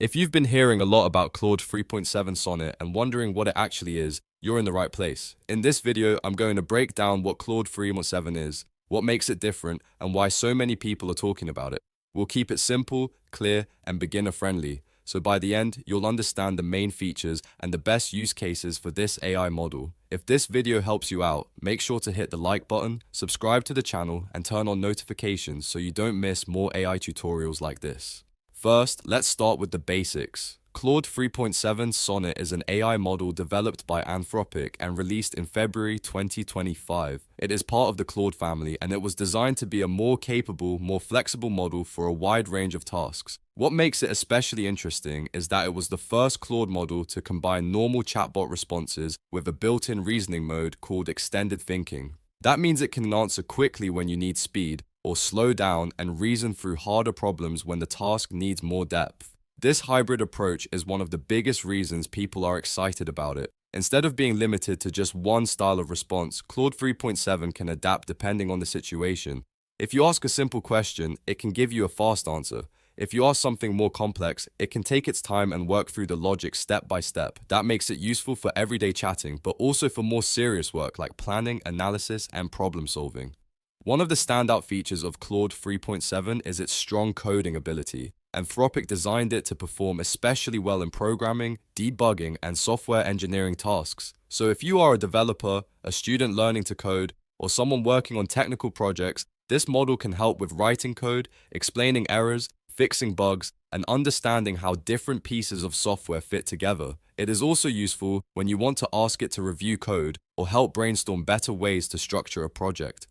If you've been hearing a lot about Claude 3.7 Sonnet and wondering what it actually is, you're in the right place. In this video, I'm going to break down what Claude 3.7 is, what makes it different, and why so many people are talking about it. We'll keep it simple, clear, and beginner-friendly, so by the end, you'll understand the main features and the best use cases for this AI model. If this video helps you out, make sure to hit the like button, subscribe to the channel, and turn on notifications so you don't miss more AI tutorials like this. First, let's start with the basics. Claude 3.7 Sonnet is an AI model developed by Anthropic and released in February 2025. It is part of the Claude family, and it was designed to be a more capable, more flexible model for a wide range of tasks. What makes it especially interesting is that it was the first Claude model to combine normal chatbot responses with a built-in reasoning mode called extended thinking. That means it can answer quickly when you need speed, or slow down and reason through harder problems when the task needs more depth. This hybrid approach is one of the biggest reasons people are excited about it. Instead of being limited to just one style of response, Claude 3.7 can adapt depending on the situation. If you ask a simple question, it can give you a fast answer. If you ask something more complex, it can take its time and work through the logic step by step. That makes it useful for everyday chatting, but also for more serious work like planning, analysis, and problem solving. One of the standout features of Claude 3.7 is its strong coding ability. Anthropic designed it to perform especially well in programming, debugging, and software engineering tasks. So if you are a developer, a student learning to code, or someone working on technical projects, this model can help with writing code, explaining errors, fixing bugs, and understanding how different pieces of software fit together. It is also useful when you want to ask it to review code or help brainstorm better ways to structure a project.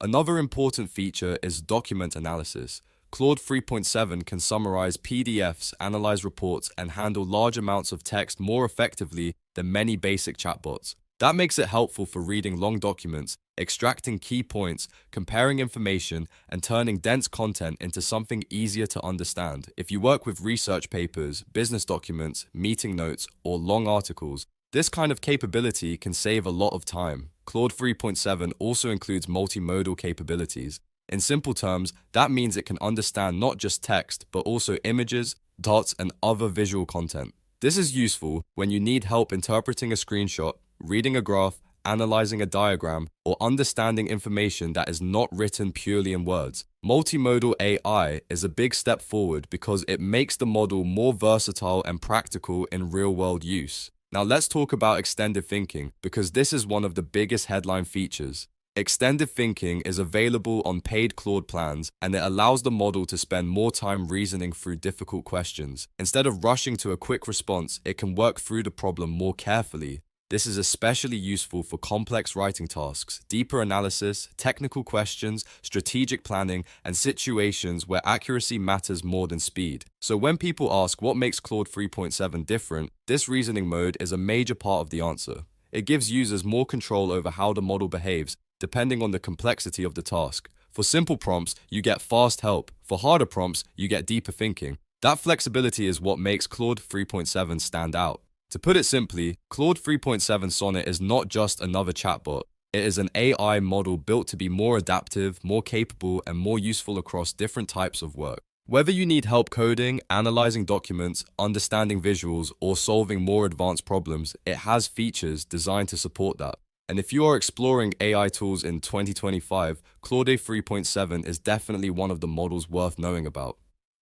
Another important feature is document analysis. Claude 3.7 can summarize PDFs, analyze reports, and handle large amounts of text more effectively than many basic chatbots. That makes it helpful for reading long documents, extracting key points, comparing information, and turning dense content into something easier to understand. If you work with research papers, business documents, meeting notes, or long articles, this kind of capability can save a lot of time. Claude 3.7 also includes multimodal capabilities. In simple terms, that means it can understand not just text, but also images, dots, and other visual content. This is useful when you need help interpreting a screenshot, reading a graph, analyzing a diagram, or understanding information that is not written purely in words. Multimodal AI is a big step forward because it makes the model more versatile and practical in real-world use. Now let's talk about extended thinking, because this is one of the biggest headline features. Extended thinking is available on paid Claude plans, and it allows the model to spend more time reasoning through difficult questions. Instead of rushing to a quick response, it can work through the problem more carefully. This is especially useful for complex writing tasks, deeper analysis, technical questions, strategic planning, and situations where accuracy matters more than speed. So when people ask what makes Claude 3.7 different, this reasoning mode is a major part of the answer. It gives users more control over how the model behaves, depending on the complexity of the task. For simple prompts, you get fast help. For harder prompts, you get deeper thinking. That flexibility is what makes Claude 3.7 stand out. To put it simply, Claude 3.7 Sonnet is not just another chatbot. It is an AI model built to be more adaptive, more capable, and more useful across different types of work. Whether you need help coding, analyzing documents, understanding visuals, or solving more advanced problems, it has features designed to support that. And if you are exploring AI tools in 2025, Claude 3.7 is definitely one of the models worth knowing about.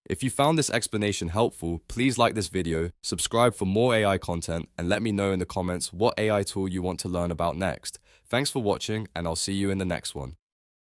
If you found this explanation helpful, please like this video, subscribe for more AI content, and let me know in the comments what AI tool you want to learn about next. Thanks for watching, and I'll see you in the next one.